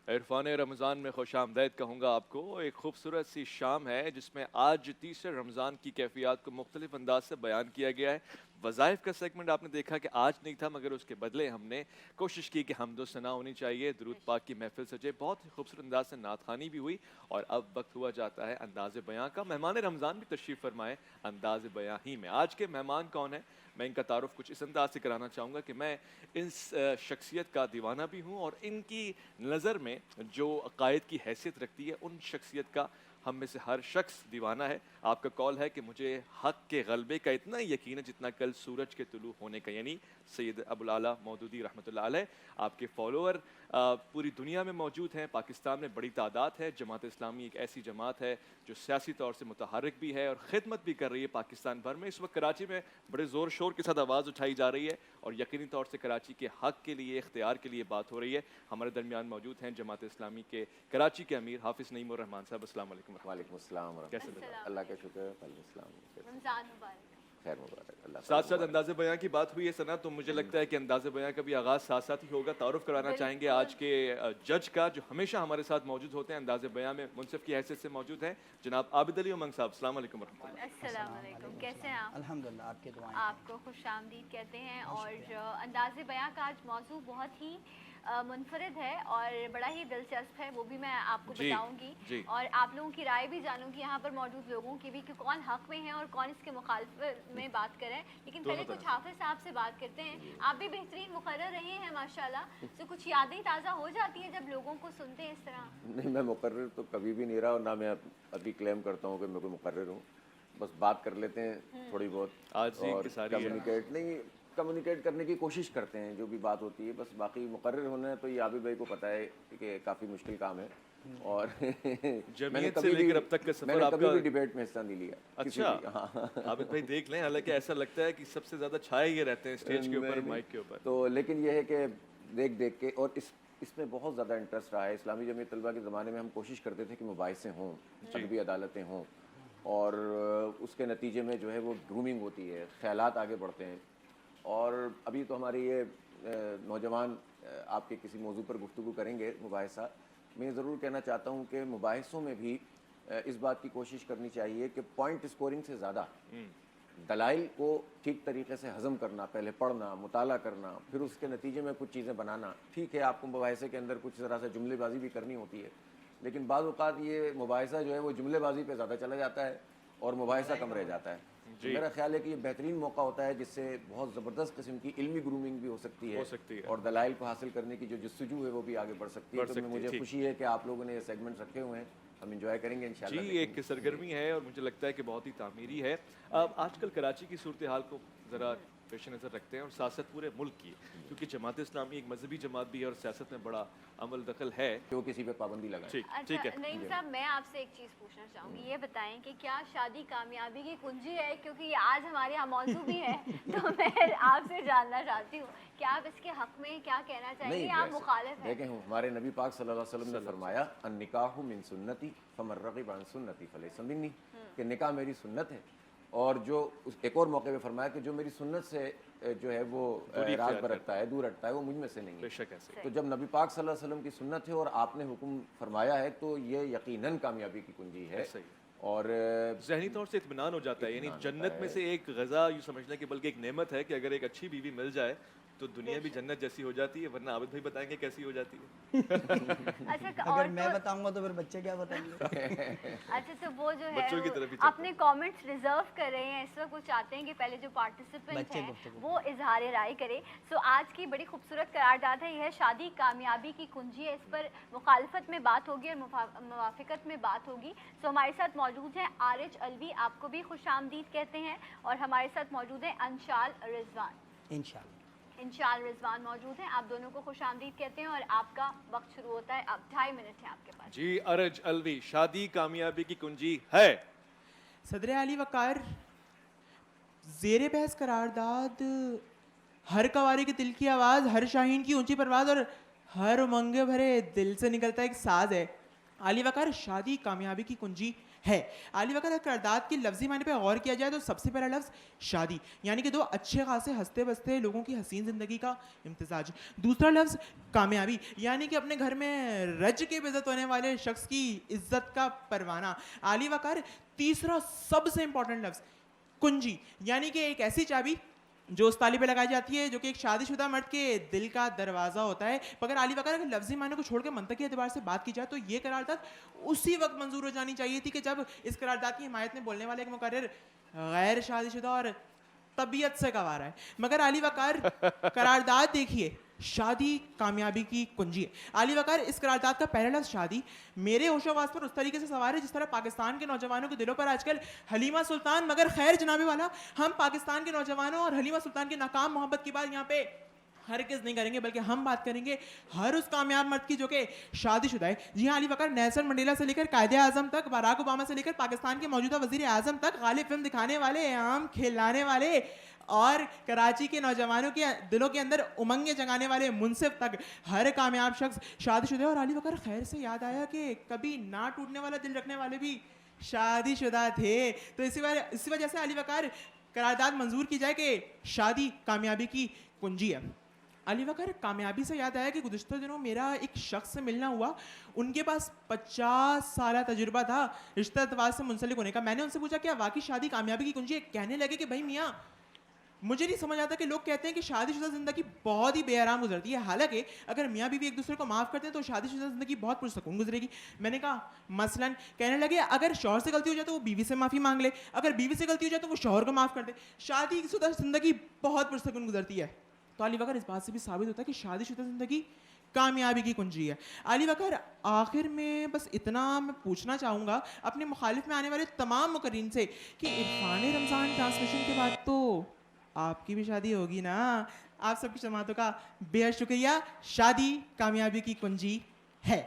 عرفان رمضان میں خوش آمدید کہوں گا آپ کو. ایک خوبصورت سی شام ہے جس میں آج تیسرے رمضان کی کیفیات کو مختلف انداز سے بیان کیا گیا ہے. وظائف کا سیگمنٹ آپ نے دیکھا کہ آج نہیں تھا، مگر اس کے بدلے ہم نے کوشش کی کہ حمد و ثنا ہونی چاہیے، درود پاک کی محفل سجے، بہت ہی خوبصورت انداز سے نعت خوانی بھی ہوئی. اور اب وقت ہوا جاتا ہے انداز بیاں کا. مہمان رمضان بھی تشریف فرمائے انداز بیاں ہی میں. آج کے مہمان کون ہیں؟ میں ان کا تعارف کچھ اس انداز سے کرانا چاہوں گا کہ میں اس شخصیت کا دیوانہ بھی ہوں، اور ان کی نظر میں جو قائد کی حیثیت رکھتی ہے ان شخصیت کا ہم میں سے ہر شخص دیوانہ ہے. آپ کا کال ہے کہ مجھے حق کے غلبے کا اتنا یقین ہے جتنا کل سورج کے طلوع ہونے کا، یعنی سید ابوالعلا مودودی رحمۃ اللہ علیہ. آپ کے فالوور پوری دنیا میں موجود ہیں، پاکستان میں بڑی تعداد ہے. جماعت اسلامی ایک ایسی جماعت ہے جو سیاسی طور سے متحرک بھی ہے اور خدمت بھی کر رہی ہے پاکستان بھر میں. اس وقت کراچی میں بڑے زور شور کے ساتھ آواز اٹھائی جا رہی ہے اور یقینی طور سے کراچی کے حق کے لیے، اختیار کے لیے بات ہو رہی ہے. ہمارے درمیان موجود ہیں جماعت اسلامی کے کراچی کے امیر حافظ نعیم الرحمان صاحب. السلام علیکم. وعلیکم السلام ورحمۃ کیسے اللہ. اللہ کا شکر ہے. وعلیکم السلام. رمضان مبارک. خیر مبارک. اللہ ساتھ ساتھ انداز بیاں کی بات ہوئی ہے سنا، تو مجھے لگتا ہے کہ انداز بیاں کا بھی آغاز ساتھ ساتھ ہی ہوگا. تعارف کرانا چاہیں گے آج کے جج کا جو ہمیشہ ہمارے ساتھ موجود ہوتے ہیں، انداز بیاں میں منصف کی حیثیت سے موجود ہیں، جناب عابد علی امنگ صاحب. السلام علیکم ورحمۃ اللہ. السلام علیکم. کیسے ہیں آپ؟ الحمدللہ، آپ کی دعائیں. آپ کو خوش آمدید کہتے ہیں. اور انداز بیاں کا آج موضوع بہت ہی منفرد ہے اور بڑا ہی دلچسپ ہے، وہ بھی میں آپ کو بتاؤں گی اور آپ لوگوں کی رائے بھی جانوں گی، یہاں پر موجود لوگوں کی بھی، کہ کون حق میں ہے اور کون اس کے مخالفت میں بات کریں. لیکن پہلے کچھ حافظ صاحب سے بات کرتے ہیں. آپ بھی بہترین مقرر رہے ہیں ماشاءاللہ، تو کچھ یادیں تازہ ہو جاتی ہیں جب لوگوں کو سنتے ہیں اس طرح؟ نہیں، میں مقرر تو کبھی بھی نہیں رہا اور نہ میں ابھی کلیم کرتا ہوں کہ میں کوئی مقرر ہوں. بس بات کر لیتے ہیں تھوڑی بہت اور کمیونیکیٹ کرنے کی کوشش کرتے ہیں جو بھی بات ہوتی ہے. بس باقی مقرر ہونا ہے تو یہ عابد بھائی کو پتہ ہے کہ کافی مشکل کام ہے، اور میں نے کبھی بھی ڈیبیٹ میں حصہ نہیں لیا. اچھا عابد بھائی دیکھ لیں، حالانکہ ایسا لگتا ہے کہ سب سے زیادہ چھائے یہ رہتے ہیں اسٹیج کے اوپر، مائک کے اوپر. تو لیکن یہ ہے کہ دیکھ کے، اور اس میں بہت زیادہ انٹرسٹ رہا ہے. اسلامی جمعیت طلبہ کے زمانے میں ہم کوشش کرتے تھے کہ مباحثے ہوں، ادبی عدالتیں ہوں، اور اس کے نتیجے میں جو ہے وہ گرومنگ ہوتی ہے، خیالات آگے بڑھتے ہیں. اور ابھی تو ہماری یہ نوجوان آپ کے کسی موضوع پر گفتگو کریں گے مباحثہ. میں ضرور کہنا چاہتا ہوں کہ مباحثوں میں بھی اس بات کی کوشش کرنی چاہیے کہ پوائنٹ اسکورنگ سے زیادہ دلائل کو ٹھیک طریقے سے ہضم کرنا، پہلے پڑھنا، مطالعہ کرنا، پھر اس کے نتیجے میں کچھ چیزیں بنانا. ٹھیک ہے، آپ کو مباحثے کے اندر کچھ ذرا سا جملے بازی بھی کرنی ہوتی ہے، لیکن بعض اوقات یہ مباحثہ جو ہے وہ جملے بازی پہ زیادہ چلا جاتا ہے اور مباحثہ کم رہ جاتا ہے. میرا خیال ہے کہ یہ بہترین موقع ہوتا ہے جس سے بہت زبردست قسم کی علمی گرومنگ بھی ہو سکتی ہے اور دلائل کو حاصل کرنے کی جو جستجو ہے وہ بھی آگے بڑھ سکتی ہے. تو مجھے خوشی ہے کہ آپ لوگوں نے یہ سیگمنٹ رکھے ہوئے ہیں، ہم انجوائے کریں گے انشاءاللہ. جی، ایک سرگرمی ہے اور مجھے لگتا ہے کہ بہت ہی تعمیری ہے. آج کل کراچی کی صورتحال کو ذرا پیش نظر رکھتے ہیں اور سیاست پورے ملک کی، کیونکہ جماعت اسلامی ایک مذہبی جماعت بھی ہے اور سیاست میں بڑا عمل دخل ہے. جو کسی پہ پابندی لگائے. ٹھیک ہے نعیم صاحب، میں آپ سے ایک چیز پوچھنا چاہوں گی. یہ بتائیں کہ کیا شادی کامیابی کی کنجی ہے؟ کیونکہ یہ آج ہمارے یہاں موضوع بھی ہے، تو میں آپ سے جاننا چاہتی ہوں کہ آپ اس کے حق میں کیا کہنا چاہیں گے؟ آپ مخالف ہیں؟ دیکھیں، ہمارے نبی پاک صلی اللہ علیہ وسلم نے فرمایا النکاح من سنتی فمن رغب عن سنتی فلیس منی، کہ نکاح میری سنت ہے. اور جو ایک اور موقع پہ فرمایا کہ جو میری سنت سے جو ہے وہ راز برتتا ہے، دور ہٹتا ہے، وہ مجھ میں سے نہیں ہے. تو جب نبی پاک صلی اللہ علیہ وسلم کی سنت ہے اور آپ نے حکم فرمایا ہے تو یہ یقیناً کامیابی کی کنجی ہے. اور ذہنی طور سے اطمینان ہو جاتا ہے. یعنی جنت میں سے ایک غذا یوں سمجھنا کہ بلکہ ایک نعمت ہے کہ اگر ایک اچھی بیوی مل جائے تو دنیا بھی جنت جیسی ہو جاتی ہے. ورنہ عابد بھائی بتائیں گے کیسی ہو جاتی ہے. اگر میں بتاؤں گا تو پھر بچے کیا بتائیں گے؟ اچھا، تو وہ جو ہے اپنے کامنٹس ریزرو کر رہے ہیں اس وقت، وہ چاہتے ہیں کہ پہلے جو پارٹیسپینٹ ہیں وہ اظہار رائے کرے. سو آج کی بڑی خوبصورت قرارداد ہے، یہ ہے شادی کامیابی کی کنجی ہے. اس پر مخالفت میں بات ہوگی اور موافقت میں بات ہوگی. سو ہمارے ساتھ موجود ہیں عارج علوی، آپ کو بھی خوش آمدید کہتے ہیں، اور ہمارے ساتھ موجود ہیں انشال رضوان. انشال رضوان موجود ہیں، آپ دونوں کو خوش آمدید کہتے ہیں اور آپ کا وقت شروع ہوتا ہے. اب 2.5 منٹ ہیں آپ کے پاس. جی عارج علوی، شادی کامیابی کی کنجی ہے؟ صدر علی وقار، زیر بحث قرارداد ہر کواری کے دل کی آواز، ہر شاہین کی اونچی پرواز اور ہر امنگ بھرے دل سے نکلتا ایک ساز ہے. علی وقار، شادی کامیابی کی کنجی ہے. علی وقار اگر قرارداد کے لفظی معنی پہ غور کیا جائے تو سب سے پہلا لفظ شادی یعنی کہ دو اچھے خاصے ہنستے بستے لوگوں کی حسین زندگی کا امتزاج. دوسرا لفظ کامیابی یعنی کہ اپنے گھر میں رج کے بے عزت ہونے والے شخص کی عزت کا پروانہ. علی وقار تیسرا سب سے امپورٹنٹ لفظ کنجی یعنی کہ ایک ایسی چابی جو اس تالی پہ لگائی جاتی ہے جو کہ ایک شادی شدہ مرد کے دل کا دروازہ ہوتا ہے. مگر علی وقار اگر لفظی معنی کو چھوڑ کے منطقی اعتبار سے بات کی جائے تو یہ قرارداد اسی وقت منظور ہو جانی چاہیے تھی کہ جب اس قرارداد کی حمایت میں بولنے والے ایک مقرر غیر شادی شدہ اور طبیعت سے گوارا ہے. مگر علی وقار قرارداد دیکھیے شادی کامیابی کی کنجی ہے. علی وقار اس قرارداد کا پہلا لفظ شادی میرے ہوش و حواس پر اس طریقے سے سوار ہے جس طرح پاکستان کے نوجوانوں کے دلوں پر آج کل حلیمہ سلطان. مگر خیر جناب والا ہم پاکستان کے نوجوانوں اور حلیمہ سلطان کی ناکام محبت کی بات یہاں پہ ہرگز نہیں کریں گے بلکہ ہم بات کریں گے ہر اس کامیاب مرد کی جو کہ شادی شدہ ہے. جی ہاں علی وقار نیلسن منڈیلا سے لے کر قائد اعظم تک باراک اوباما سے لے کر پاکستان کے موجودہ وزیر اعظم تک غالب فلم دکھانے والے عام کھلانے والے اور کراچی کے نوجوانوں کے دلوں کے اندر امنگیں جگانے والے منصف تک ہر کامیاب شخص شادی شدہ. اور علی وقار خیر سے یاد آیا کہ کبھی نہ ٹوٹنے والا دل رکھنے والے بھی شادی شدہ تھے. تو اسی وجہ سے علی وقار قرارداد منظور کی جائے کہ شادی کامیابی کی کنجی ہے. علی وقار کامیابی سے یاد آیا کہ گزشتہ دنوں میرا ایک شخص سے ملنا ہوا. ان کے پاس 50 سالہ تجربہ تھا رشتہ اتوار سے منسلک ہونے کا. میں نے ان سے پوچھا کیا واقعی شادی کامیابی کی کنجی ہے؟ کہنے لگے کہ بھائی میاں مجھے نہیں سمجھ آتا کہ لوگ کہتے ہیں کہ شادی شدہ زندگی بہت ہی بے آرام گزرتی ہے. حالانکہ اگر میاں بیوی ایک دوسرے کو معاف کرتے ہیں تو شادی شدہ زندگی بہت پرسکون گزرے گی. میں نے کہا مثلاً کہنے لگے اگر شوہر سے غلطی ہو جائے تو وہ بیوی سے معافی مانگ لے, اگر بیوی سے غلطی ہو جائے تو وہ شوہر کو معاف کر دے. شادی شدہ زندگی بہت پرسکون گزرتی ہے. تو علی وقار اس بات سے بھی ثابت ہوتا ہے کہ شادی شدہ زندگی کامیابی کی کنجی ہے. علی وقار آخر میں بس اتنا میں پوچھنا چاہوں گا اپنے مخالف میں آنے والے تمام مقررین سے کہ عرفان رمضان ٹرانسمیشن کے بعد تو آپ کی بھی شادی ہوگی نا. آپ سب کی سماعتوں کا بے حد شکریہ. شادی کامیابی کی کنجی ہے.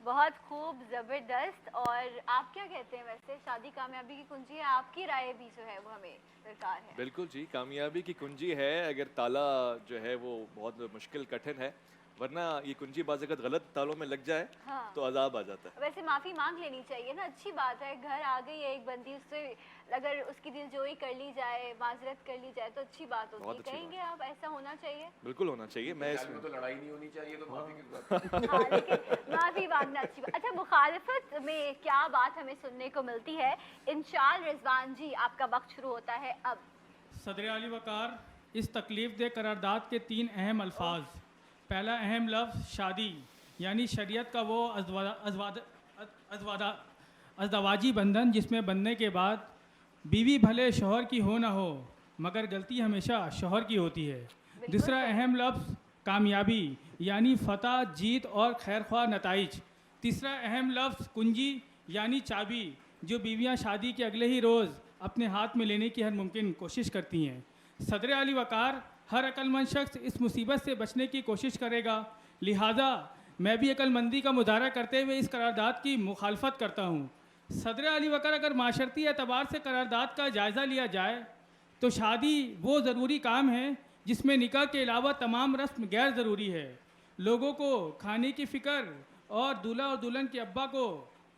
بہت خوب, زبردست. اور آپ کیا کہتے ہیں ویسے شادی کامیابی کی کنجی ہے؟ آپ کی رائے بھی جو ہے وہ ہمیں درکار ہے. بالکل جی, کامیابی کی کنجی ہے. اگر تالا جو ہے وہ بہت مشکل کٹھن ہے ورنہ یہ کنجی بعض اوقات غلط تالوں میں لگ جائے تو عذاب آ جاتا ہے. ویسے معافی مانگ لینی چاہیے نا, اچھی بات ہے. گھر آ گئی ہے ایک بندی, اس سے اگر اس کی دل جوئی کر لی جائے, معذرت کر لی جائے تو اچھی بات ہوگی. کہیں گے آپ ایسا ہونا چاہیے؟ بالکل ہونا چاہیے. میں اس میں تو لڑائی نہیں ہونی چاہیے تو معافی کی بات. لیکن معافی مانگنا اچھی بات. اچھا, مخالفت میں کیا بات ہمیں سننے کو ملتی ہے؟ انشال رضوان جی آپ کا وقت شروع ہوتا ہے اب. صدر علی وقار اس تکلیف دہ قرارداد کے 3 اہم الفاظ. پہلا اہم لفظ شادی یعنی شریعت کا وہ ازدواجی بندھن جس میں بندنے کے بعد بیوی بھلے شوہر کی ہو نہ ہو مگر غلطی ہمیشہ شوہر کی ہوتی ہے. دوسرا اہم لفظ کامیابی یعنی فتح, جیت اور خیرخواہ نتائج. تیسرا اہم لفظ کنجی یعنی چابی جو بیویاں شادی کے اگلے ہی روز اپنے ہاتھ میں لینے کی ہر ممکن کوشش کرتی ہیں. صدر علی وقار ہر عقل مند شخص اس مصیبت سے بچنے کی کوشش کرے گا, لہٰذا میں بھی عقل مندی کا مظاہرہ کرتے ہوئے اس قرارداد کی مخالفت کرتا ہوں. صدر علی وقار اگر معاشرتی اعتبار سے قرارداد کا جائزہ لیا جائے تو شادی وہ ضروری کام ہے جس میں نکاح کے علاوہ تمام رسم غیر ضروری ہے. لوگوں کو کھانے کی فکر اور دولہا اور دلہن کے ابا کو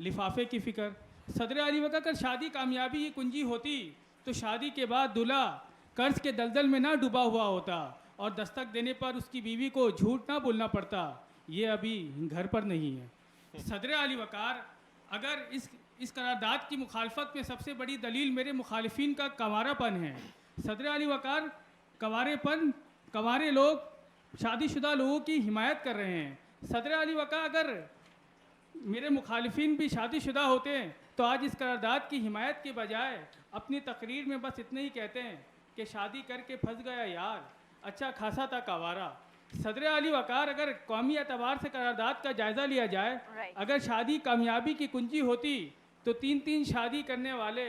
لفافے کی فکر. صدر علی وقار اگر شادی کامیابی کی کنجی ہوتی تو شادی کے بعد دولہا قرض کے دلدل میں نہ ڈوبا ہوا ہوتا اور دستک دینے پر اس کی بیوی کو جھوٹ نہ بولنا پڑتا. یہ ابھی گھر پر نہیں ہے. صدر علی وقار اگر اس قرارداد کی مخالفت میں سب سے بڑی دلیل میرے مخالفین کا کنوارا پن ہے. صدر علی وقار کنوارے لوگ شادی شدہ لوگوں کی حمایت کر رہے ہیں. صدر علی وقار اگر میرے مخالفین بھی شادی شدہ ہوتے ہیں تو آج اس قرارداد کی حمایت کے بجائے اپنی تقریر میں بس اتنا ہی کہتے ہیں کہ شادی کر کے پھنس گیا یار, اچھا خاصا تھا کنوارا. صدر علی وقار اگر قومی اعتبار سے قرارداد کا جائزہ لیا جائے, اگر شادی کامیابی کی کنجی ہوتی تو 3 شادی کرنے والے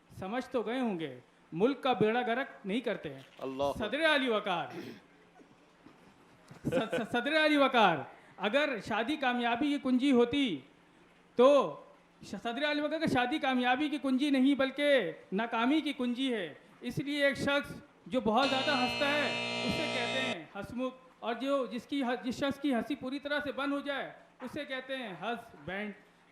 سمجھ تو گئے ہوں گے ملک کا بیڑا غرق نہیں کرتے. صدر علی وقار اگر شادی کامیابی کی کنجی ہوتی تو صدر علی وقار کا شادی کامیابی کی کنجی نہیں بلکہ ناکامی کی کنجی ہے. اس لیے ایک شخص جو بہت زیادہ ہنستا ہے اسے کہتے ہیں ہسمکھ, اور جس شخص کی ہنسی پوری طرح سے بند ہو جائے اسے کہتے ہیں ہس بینڈ.